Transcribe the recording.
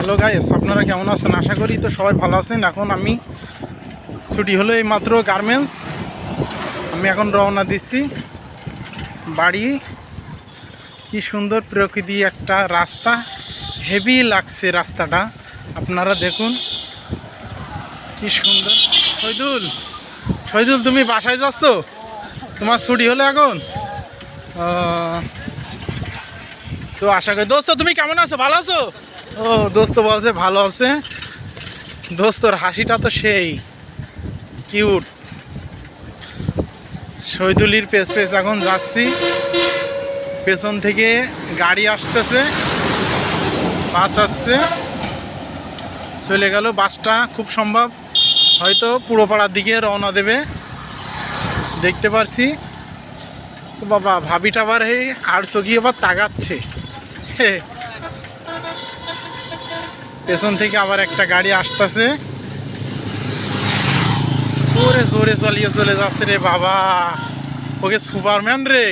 Hello guys, আপনারা কেমন আছেন? আশা করি তো সবাই ভালো আছেন। এখন আমি ছুটি হলো এই মাত্র গার্মেন্টস। আমি এখন রওনা দিচ্ছি বাড়ি। কি সুন্দর প্রকৃতি, একটা রাস্তা, হেভি লাগছে রাস্তাটা। আপনারা দেখুন কি সুন্দর। শহীদুল, শহীদুল তুমি বাসায় যাচ্ছ? তোমার ছুটি হলো এখন? তো আশা করি দোস্ত তুমি কেমন আছো? ভালো আছো? ও দোস্ত বলছে ভালো আছে। দোস্তর হাসিটা তো সেই কিউট। শহীদুলির পেছ পেছ এখন যাচ্ছি। পেছন থেকে গাড়ি আসতেছে, বাস আসছে, চলে গেল। বাসটা খুব সম্ভব হয়তো পুরোপাড়ার দিকে রওনা দেবে, দেখতে পারছি। তো বাবা ভাবিটা আবার এই আর চোখি আবার তাকাচ্ছে। পেছন থেকে আবার একটা গাড়ি আসতেছে, ওরে জোরে চালিয়ে চলে যাচ্ছে রে বাবা। ওকে সুপারম্যান রে।